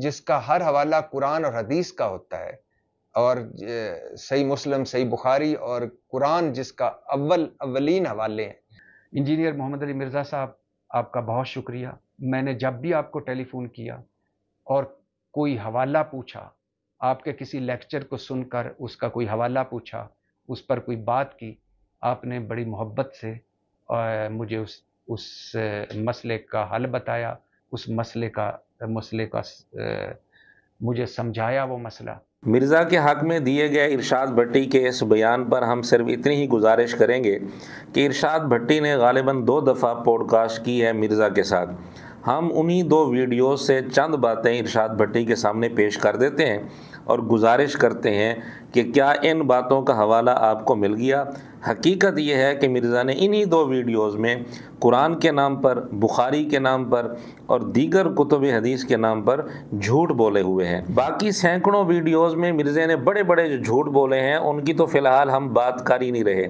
جس کا ہر حوالہ قرآن اور حدیث کا ہوتا ہے، اور صحیح مسلم، صحیح بخاری اور قرآن جس کا اولین حوالے ہیں۔ انجینئر محمد علی مرزا صاحب، آپ کا بہت شکریہ۔ میں نے جب بھی آپ کو ٹیلی فون کیا اور کوئی حوالہ پوچھا، آپ کے کسی لیکچر کو سن کر اس کا کوئی حوالہ پوچھا، اس پر کوئی بات کی، آپ نے بڑی محبت سے مجھے اس مسئلے کا حل بتایا، اس مسئلے کا مجھے سمجھایا وہ مسئلہ۔ مرزا کے حق میں دیے گئے ارشاد بھٹی کے اس بیان پر ہم صرف اتنی ہی گزارش کریں گے کہ ارشاد بھٹی نے غالباً 2 دفعہ پوڈ کاسٹ کی ہے مرزا کے ساتھ۔ ہم انہی 2 ویڈیوز سے چند باتیں ارشاد بھٹی کے سامنے پیش کر دیتے ہیں اور گزارش کرتے ہیں کہ کیا ان باتوں کا حوالہ آپ کو مل گیا۔ حقیقت یہ ہے کہ مرزا نے انہی 2 ویڈیوز میں قرآن کے نام پر، بخاری کے نام پر اور دیگر کتب حدیث کے نام پر جھوٹ بولے ہوئے ہیں۔ باقی سینکڑوں ویڈیوز میں مرزا نے بڑے بڑے جو جھوٹ بولے ہیں ان کی تو فی الحال ہم بات کر ہی نہیں رہے۔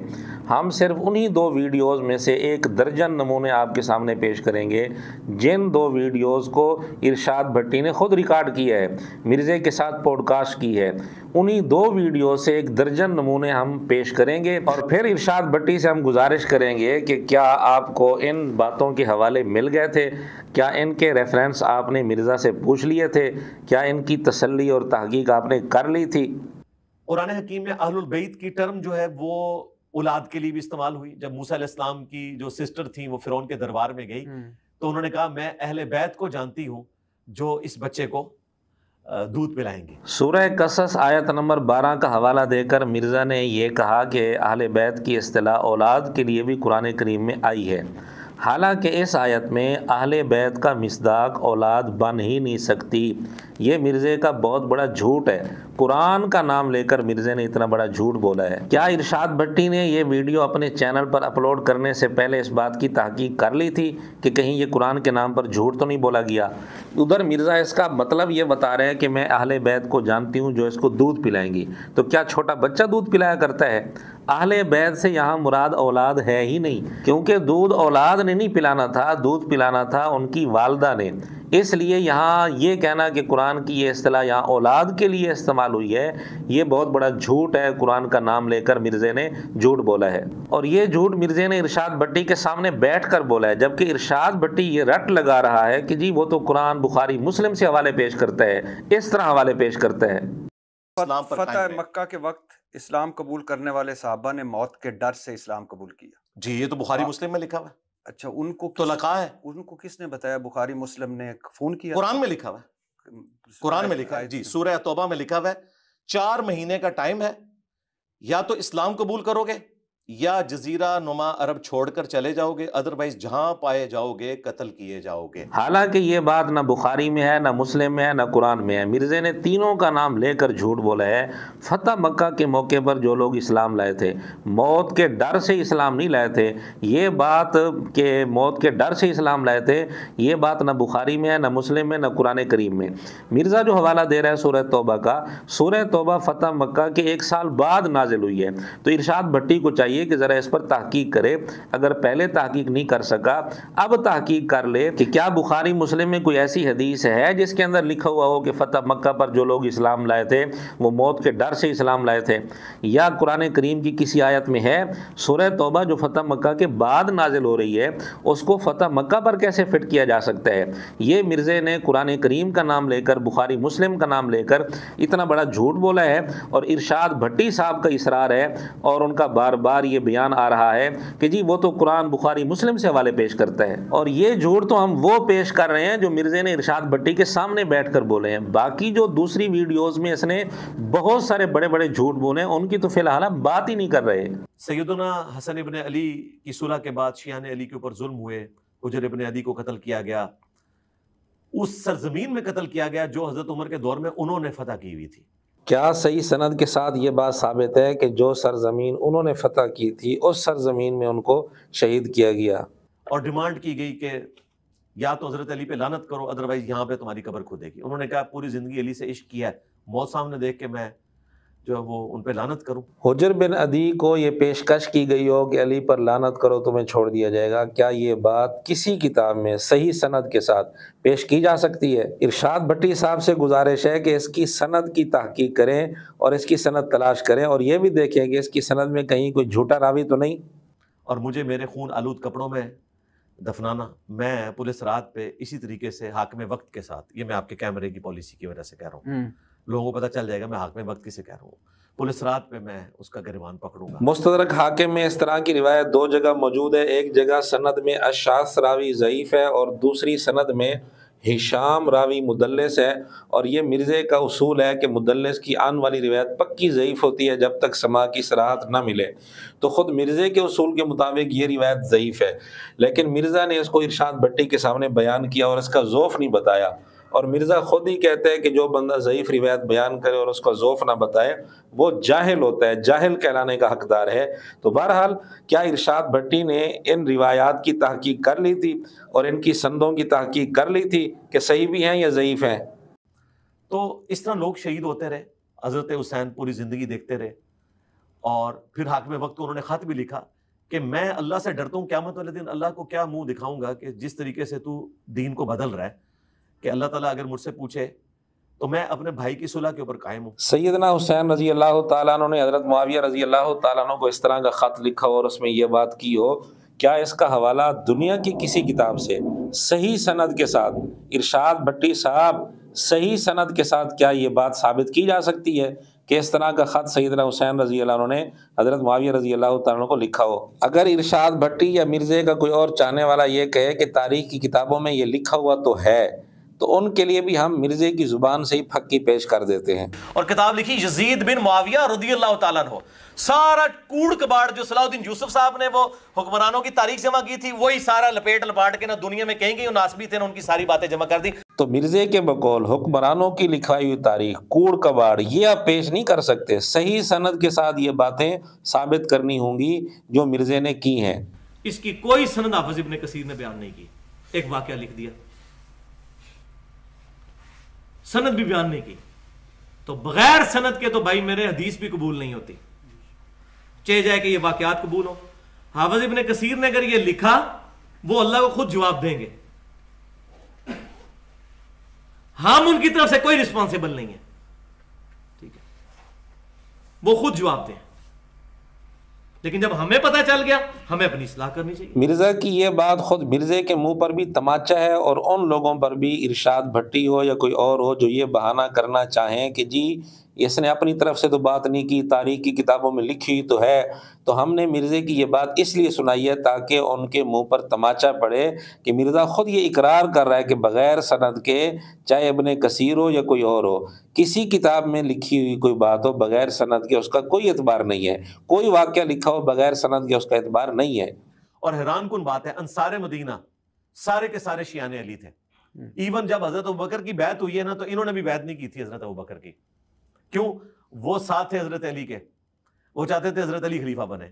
ہم صرف انہی 2 ویڈیوز میں سے 1 درجن نمونے آپ کے سامنے پیش کریں گے، جن 2 ویڈیوز کو ارشاد بھٹی نے خود ریکارڈ کیا ہے، مرزا کے ساتھ پوڈ کاسٹ کی ہے۔ انہی 2 ویڈیو سے 1 درجن نمونے ہم پیش کریں گے اور پھر ارشاد بھٹی سے ہم گزارش کریں گے کہ کیا آپ کو ان باتوں کے حوالے مل گئے تھے، کیا ان کے ریفرنس آپ نے مرزا سے پوچھ لیے تھے، کیا ان کی تسلی اور تحقیق آپ نے کر لی تھی۔ قرآن حکیم میں اہل البیت کی ٹرم جو ہے وہ اولاد کے لیے بھی استعمال ہوئی۔ جب موسیٰ علیہ السلام کی جو سسٹر تھیں وہ فرعون کے دربار میں گئی تو انہوں نے کہا میں اہل بیت کو جانتی ہوں جو اس بچے کو دودھ پلائیں گے۔ سورہ قصص آیت نمبر 12 کا حوالہ دے کر مرزا نے یہ کہا کہ اہل بیت کی اصطلاح اولاد کے لیے بھی قرآن کریم میں آئی ہے، حالانکہ اس آیت میں اہل بیت کا مصداق اولاد بن ہی نہیں سکتی۔ یہ مرزا کا بہت بڑا جھوٹ ہے، قرآن کا نام لے کر مرزا نے اتنا بڑا جھوٹ بولا ہے۔ کیا ارشاد بھٹی نے یہ ویڈیو اپنے چینل پر اپلوڈ کرنے سے پہلے اس بات کی تحقیق کر لی تھی کہ کہیں یہ قرآن کے نام پر جھوٹ تو نہیں بولا گیا؟ ادھر مرزا اس کا مطلب یہ بتا رہے ہیں کہ میں اہل بیت کو جانتی ہوں جو اس کو دودھ پلائیں گی، تو کیا چھوٹا بچہ دودھ پلایا کرتا ہے؟ اہل بیت سے یہاں مراد اولاد ہے ہی نہیں، کیونکہ دودھ اولاد نے نہیں پلانا تھا، دودھ پلانا تھا ان کی والدہ نے۔ اس لیے یہاں یہ کہنا کہ قرآن کی یہ اصطلاح یہاں اولاد کے لیے استعمال ہوئی ہے، یہ بہت بڑا جھوٹ ہے۔ قرآن کا نام لے کر مرزا نے جھوٹ بولا ہے، اور یہ جھوٹ مرزا نے ارشاد بھٹی کے سامنے بیٹھ کر بولا ہے، جبکہ ارشاد بھٹی یہ رٹ لگا رہا ہے کہ جی وہ تو قرآن، بخاری، مسلم سے حوالے پیش کرتا ہے، اس طرح حوالے پیش کرتا ہے۔ فتح مکہ کے وقت اسلام قبول کرنے والے صحابہ نے موت کے ڈر سے اسلام قبول کیا۔ جی یہ تو بخاری مسلم میں لکھا ہوا ہے۔ اچھا، ان کو تو لکھا ہے، ان کو کس نے بتایا؟ بخاری مسلم نے فون کیا؟ قرآن میں لکھا ہوا ہے، قرآن میں لکھا ہے جی، سورہ توبہ میں لکھا ہوا ہے 4 مہینے کا ٹائم ہے، یا تو اسلام قبول کرو گے یا جزیرہ نما عرب چھوڑ کر چلے جاؤ گے، ادروائز جہاں پائے جاؤ گے قتل کیے جاؤ گے۔ حالانکہ یہ بات نہ بخاری میں ہے، نہ مسلم میں ہے، نہ قرآن میں ہے۔ مرزا نے تینوں کا نام لے کر جھوٹ بولا ہے۔ فتح مکہ کے موقع پر جو لوگ اسلام لائے تھے، موت کے ڈر سے اسلام نہیں لائے تھے، یہ بات کہ موت کے ڈر سے اسلام لائے تھے، یہ بات نہ بخاری میں ہے، نہ مسلم میں، نہ قرآن کریم میں۔ مرزا جو حوالہ دے رہا ہے سورہ توبہ کا، سورہ توبہ فتح مکہ کے 1 سال بعد نازل ہوئی ہے، تو ارشاد بھٹی کو چاہیے کہ ذرا اس پر تحقیق کرے، اگر پہلے تحقیق نہیں کر سکا اب تحقیق کر لے کہ کیا بخاری مسلم میں کوئی ایسی حدیث ہے جس کے اندر لکھا ہوا ہو کہ فتح مکہ پر جو لوگ اسلام لائے تھے وہ موت کے ڈر سے اسلام لائے تھے، یا قرآن کریم کی کسی آیت میں ہے۔ سورہ توبہ جو فتح مکہ کے بعد نازل ہو رہی ہے اس کو فتح مکہ پر کیسے فٹ کیا جا سکتا ہے؟ یہ مرزا نے قرآن کریم کا نام لے کر، بخاری مسلم کا نام لے کر اتنا بڑا جھوٹ بولا ہے، اور ارشاد بھٹی صاحب کا اصرار ہے اور ان کا بار بار یہ بیان آ رہا ہے کہ جی وہ تو قرآن، بخاری، مسلم سے حوالے پیش کرتا ہے، اور یہ جھوٹ تو ہم وہ پیش کر رہے ہیں جو مرزا نے ارشاد بھٹی کے سامنے بیٹھ کر بولے ہیں۔ باقی جو دوسری ویڈیوز میں اس نے بہت سارے بڑے بڑے جھوٹ بولے ہیں، ان کی تو فی الحال ہم بات ہی نہیں کر رہے۔ سیدنا حسن ابن علی کی صلح کے بعد شیعہ علی کے اوپر ظلم ہوئے، حجر ابن علی کو قتل کیا گیا، اس سرزمین میں قتل کیا گیا جو حضرت عمر کے دور میں انہوں نے فتح کی ہوئی تھی۔ کیا صحیح سند کے ساتھ یہ بات ثابت ہے کہ جو سرزمین انہوں نے فتح کی تھی اس سرزمین میں ان کو شہید کیا گیا؟ اور ڈیمانڈ کی گئی کہ یا تو حضرت علی پہ لعنت کرو، ادروائز یہاں پہ تمہاری قبر کھودے گی۔ انہوں نے کہا پوری زندگی علی سے عشق کیا ہے، موت سامنے دیکھ کے میں جو ہے وہ ان پہ لعنت کروں۔ حجر بن عدی کو یہ پیشکش کی گئی ہو کہ علی پر لعنت کرو تمہیں چھوڑ دیا جائے گا، کیا یہ بات کسی کتاب میں صحیح سند کے ساتھ پیش کی جا سکتی ہے؟ ارشاد بھٹی صاحب سے گزارش ہے کہ اس کی سند کی تحقیق کریں اور اس کی سند تلاش کریں، اور یہ بھی دیکھیں کہ اس کی سند میں کہیں کوئی جھوٹا راوی تو نہیں۔ اور مجھے میرے خون آلود کپڑوں میں دفنانا، میں پولیس رات پہ اسی طریقے سے حاکم وقت کے ساتھ، یہ میں آپ کے کیمرے کی پالیسی کی وجہ سے کہہ رہا ہوں، لوگوں کو پتہ چل جائے گا میں حاکم وقت کسے کہہ رہا ہوں، پولیس رات پہ میں اس کا گریبان پکڑوں گا۔ مستدرک حاکم میں اس طرح کی روایت دو جگہ موجود ہے، ایک جگہ سند میں اشعث راوی ضعیف ہے اور دوسری سند میں ہشام راوی مدلس ہے، اور یہ مرزے کا اصول ہے کہ مدلس کی آن والی روایت پکی ضعیف ہوتی ہے جب تک سماع کی صراحت نہ ملے، تو خود مرزے کے اصول کے مطابق یہ روایت ضعیف ہے، لیکن مرزا نے اس کو ارشاد بھٹی کے سامنے بیان کیا اور اس کا ضعف نہیں بتایا، اور مرزا خود ہی کہتے ہیں کہ جو بندہ ضعیف روایت بیان کرے اور اس کا ضعف نہ بتائے وہ جاہل ہوتا ہے، جاہل کہلانے کا حقدار ہے۔ تو بہرحال کیا ارشاد بھٹی نے ان روایات کی تحقیق کر لی تھی اور ان کی سندوں کی تحقیق کر لی تھی کہ صحیح بھی ہیں یا ضعیف ہیں؟ تو اس طرح لوگ شہید ہوتے رہے، حضرت حسین پوری زندگی دیکھتے رہے، اور پھر حاکم وقت کو انہوں نے خط بھی لکھا کہ میں اللہ سے ڈرتا ہوں قیامت والے دن اللہ کو کیا منہ دکھاؤں گا کہ جس طریقے سے تو دین کو بدل رہا ہے، کہ اللہ تعالیٰ اگر مجھ سے پوچھے تو میں اپنے بھائی کی صلح کے اوپر قائم ہوں۔ سیدنا حسین رضی اللہ تعالیٰ عنہ نے حضرت معاویہ رضی اللہ تعالیٰ عنہ کو اس طرح کا خط لکھا اور اس میں یہ بات کی ہو، کیا اس کا حوالہ دنیا کی کسی کتاب سے صحیح سند کے ساتھ، ارشاد بھٹی صاحب صحیح سند کے ساتھ کیا یہ بات ثابت کی جا سکتی ہے کہ اس طرح کا خط سیدنا حسین رضی اللہ عنہ نے حضرت معاویہ رضی اللہ تعالیٰ عنہ کو لکھا ہو؟ اگر ارشاد بھٹی یا مرزے کا کوئی اور چاہنے والا یہ کہے کہ تاریخ کی کتابوں میں یہ لکھا ہوا تو ہے، تو ان کے لیے بھی ہم مرزے کی زبان سے ہی پھکی پیش کر دیتے ہیں۔ اور کتاب لکھی یزید بن معاویہ رضی اللہ تعالیٰ عنہ، سارا کوڑ کباڑ جو صلاح الدین یوسف صاحب نے وہ حکمرانوں کی تاریخ جمع کی تھی، وہی سارا لپاٹ کے نا دنیا میں کہیں گے ناسبی تھے نا ان کی ساری باتیں جمع کر دی۔ تو مرزے کے بقول حکمرانوں کی لکھائی ہوئی تاریخ کوڑ کباڑ یہ آپ پیش نہیں کر سکتے، صحیح سند کے ساتھ یہ باتیں ثابت کرنی ہوں گی جو مرزے نے کی ہیں۔ اس کی کوئی سند حافظ ابن کثیر نے بیان نہیں کی، ایک واقعہ لکھ دیا، سند بھی بیان نہیں کی، تو بغیر سند کے تو بھائی میرے حدیث بھی قبول نہیں ہوتی، چاہے جائے کہ یہ واقعات قبول ہو۔ حافظ ابن کثیر نے اگر یہ لکھا وہ اللہ کو خود جواب دیں گے، ہم ان کی طرف سے کوئی رسپانسیبل نہیں ہے، ٹھیک ہے، وہ خود جواب دیں، لیکن جب ہمیں پتہ چل گیا ہمیں اپنی اصلاح کرنی چاہیے۔ مرزا کی یہ بات خود مرزے کے منہ پر بھی تماچا ہے، اور ان لوگوں پر بھی ارشاد بھٹی ہو یا کوئی اور ہو جو یہ بہانہ کرنا چاہیں کہ جی اس نے اپنی طرف سے تو بات نہیں کی، تاریخ کی کتابوں میں لکھی ہوئی تو ہے، تو ہم نے مرزے کی یہ بات اس لیے سنائی ہے تاکہ ان کے منہ پر تماچا پڑے کہ مرزا خود یہ اقرار کر رہا ہے کہ بغیر سند کے، چاہے ابن کثیر ہو یا کوئی اور ہو، کسی کتاب میں لکھی ہوئی کوئی بات ہو بغیر سند کے اس کا کوئی اعتبار نہیں ہے، کوئی واقعہ لکھا ہو بغیر سند کے اس کا اعتبار نہیں ہے۔ اور حیران کن بات ہے، انصار مدینہ سارے کے سارے شیعان علی تھے، ایون جب حضرت ابوبکر کی بیعت ہوئی ہے نا تو انہوں نے بھی بیعت نہیں کی تھی حضرت ابوبکر کی، کیوں؟ وہ ساتھ تھے حضرت علی کے، وہ چاہتے تھے حضرت علی خلیفہ بنے،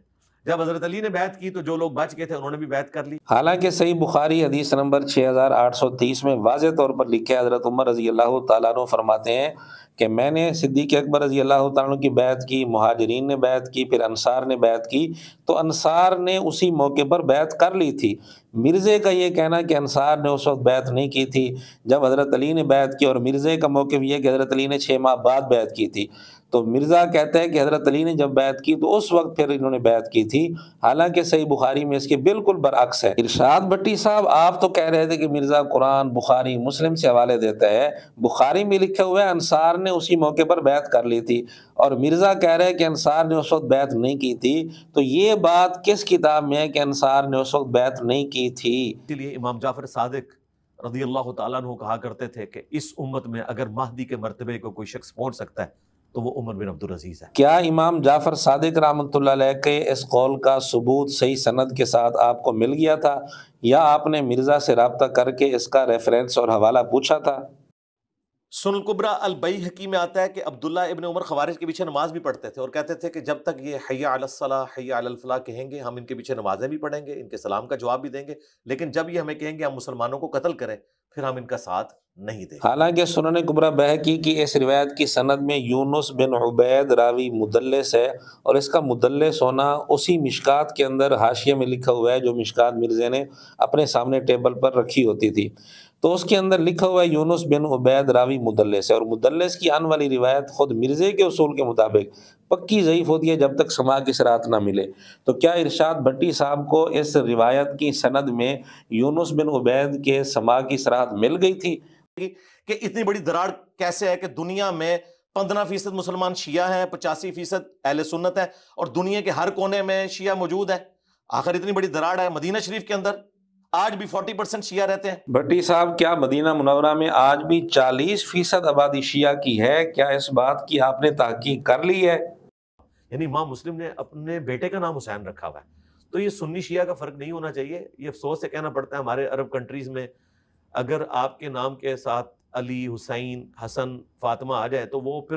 جب حضرت علی نے بیعت کی تو جو لوگ بچ گئے تھے انہوں نے بھی بیعت کر لی۔ حالانکہ صحیح بخاری حدیث نمبر 6830 میں واضح طور پر لکھا ہے، حضرت عمر رضی اللہ تعالیٰ عنہ فرماتے ہیں کہ میں نے صدیق اکبر رضی اللہ تعالیٰ عنہ کی بیعت کی، مہاجرین نے بیعت کی، پھر انصار نے بیعت کی، تو انصار نے اسی موقع پر بیعت کر لی تھی۔ مرزے کا یہ کہنا کہ انصار نے اس وقت بیعت نہیں کی تھی جب حضرت علی نے بیعت کی، اور مرزے کا موقف یہ کہ حضرت علی نے 6 ماہ بعد بیعت کی تھی، تو مرزا کہتا ہے کہ حضرت علی نے جب بیعت کی تو اس وقت پھر انہوں نے بیعت کی تھی، حالانکہ صحیح بخاری میں اس کے بالکل برعکس ہے۔ ارشاد بھٹی صاحب آپ تو کہہ رہے تھے کہ مرزا قرآن بخاری مسلم سے حوالے دیتا ہے، بخاری میں لکھا ہوا ہے انصار نے اسی موقع پر بیعت کر لی تھی، اور مرزا کہہ رہے ہیں کہ انصار نے اس وقت بیعت نہیں کی تھی، تو یہ بات کس کتاب میں ہے کہ انصار نے اس وقت بیعت نہیں کی تھی؟ اسی لیے امام جعفر صادق رضی اللہ تعالیٰ عنہ کہا کرتے تھے کہ اس امت میں اگر مہدی کے مرتبے کو کوئی شخص پہنچ سکتا ہے تو وہ عمر بن عبدالعزیز ہے۔ کیا امام جعفر صادق رحمۃ اللہ علیہ کے اس قول کا ثبوت صحیح سند کے ساتھ آپ کو مل گیا تھا، یا آپ نے مرزا سے رابطہ کر کے اس کا ریفرنس اور حوالہ پوچھا تھا؟ سنن الکبریٰ البیہقی میں آتا ہے کہ عبداللہ ابن عمر خوارج کے پیچھے نماز بھی پڑھتے تھے اور کہتے تھے کہ جب تک یہ حی علی الصلاح حی علی الفلاح کہیں گے ہم ان کے پیچھے نمازیں بھی پڑھیں گے، ان کے سلام کا جواب بھی دیں گے، لیکن جب یہ ہمیں کہیں گے ہم مسلمانوں کو قتل کریں پھر ہم ان کا ساتھ نہیں دے۔ حالانکہ سنن کبریٰ بہقی کی اس روایت کی سند میں یونس بن عبید راوی مدلس ہے، اور اس کا مدلس ہونا اسی مشکات کے اندر حاشیے میں لکھا ہوا ہے جو مشکات مرزا نے اپنے سامنے ٹیبل پر رکھی ہوتی تھی، تو اس کے اندر لکھا ہوا ہے یونس بن عبید راوی مدلس ہے، اور مدلس کی آن والی روایت خود مرزا کے اصول کے مطابق پکی ضعیف ہوتی ہے جب تک سماع کی صراحت نہ ملے۔ تو کیا ارشاد بھٹی صاحب کو اس روایت کی سند میں یونس بن عبید کے سماع کی صراحت مل گئی تھی؟ کہ اتنی بڑی دراڑ کیسے ہے کہ دنیا میں 15% مسلمان شیعہ ہیں، 85% اہل سنت ہیں، اور دنیا کے ہر کونے میں شیعہ موجود ہے۔ آخر اتنی بڑی دراڑ ہے مدینہ شریف کے اندر، آج بھی 40% شیعہ رہتے ہیں۔ بھٹی صاحب، کیا مدینہ منورہ میں آج بھی 40% آبادی شیعہ کی ہے؟ کیا اس بات کی آپ نے تحقیق کر لی ہے؟ یعنی امام مسلم نے اپنے بیٹے کا نام حسین رکھا ہوا ہے، تو یہ سنی شیعہ کا فرق نہیں ہونا چاہیے۔ یہ افسوس سے کہنا پڑتا ہے ہمارے عرب کنٹریز میں اگر آپ کے نام کے ساتھ علی، حسین، حسن، فاطمہ آ جائے تو وہ پھر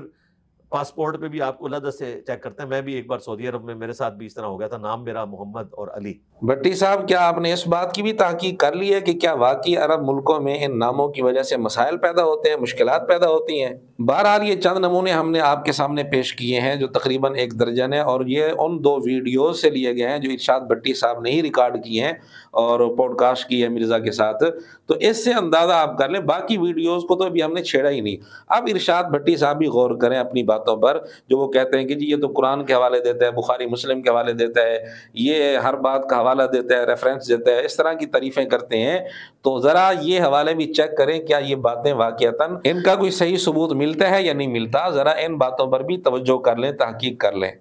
پاسپورٹ پہ بھی آپ کو علیحدہ سے چیک کرتے ہیں۔ میں بھی ایک بار سعودی عرب میں میرے ساتھ بھی اس طرح ہو گیا تھا، نام میرا محمد اور علی۔ بھٹی صاحب، کیا آپ نے اس بات کی بھی تحقیق کر لی ہے کہ کیا واقعی عرب ملکوں میں ان ناموں کی وجہ سے مسائل پیدا ہوتے ہیں، مشکلات پیدا ہوتی ہیں؟ بہرحال یہ چند نمونے ہم نے آپ کے سامنے پیش کیے ہیں جو تقریباً 1 درجن ہے، اور یہ ان 2 ویڈیوز سے لیے گئے ہیں جو ارشاد بھٹی صاحب نے ہی ریکارڈ کیے ہیں اور پوڈ کاسٹ کی ہے مرزا کے ساتھ۔ تو اس سے اندازہ آپ کر لیں، باقی ویڈیوز کو تو ابھی ہم نے چھیڑا ہی نہیں۔ اب ارشاد بھٹی صاحب بھی غور کریں اپنی باتوں پر، جو وہ کہتے ہیں کہ جی یہ تو قرآن کے حوالے دیتا ہے، بخاری مسلم کے حوالے دیتا ہے، یہ ہر بات کا حوالہ دیتا ہے، ریفرنس دیتا ہے، اس طرح کی تعریفیں کرتے ہیں۔ تو ذرا یہ حوالے بھی چیک کریں کیا یہ باتیں واقعتاً ان کا کوئی صحیح ثبوت ملتا ہے یا نہیں ملتا۔ ذرا ان باتوں پر بھی توجہ کر لیں، تحقیق کر لیں۔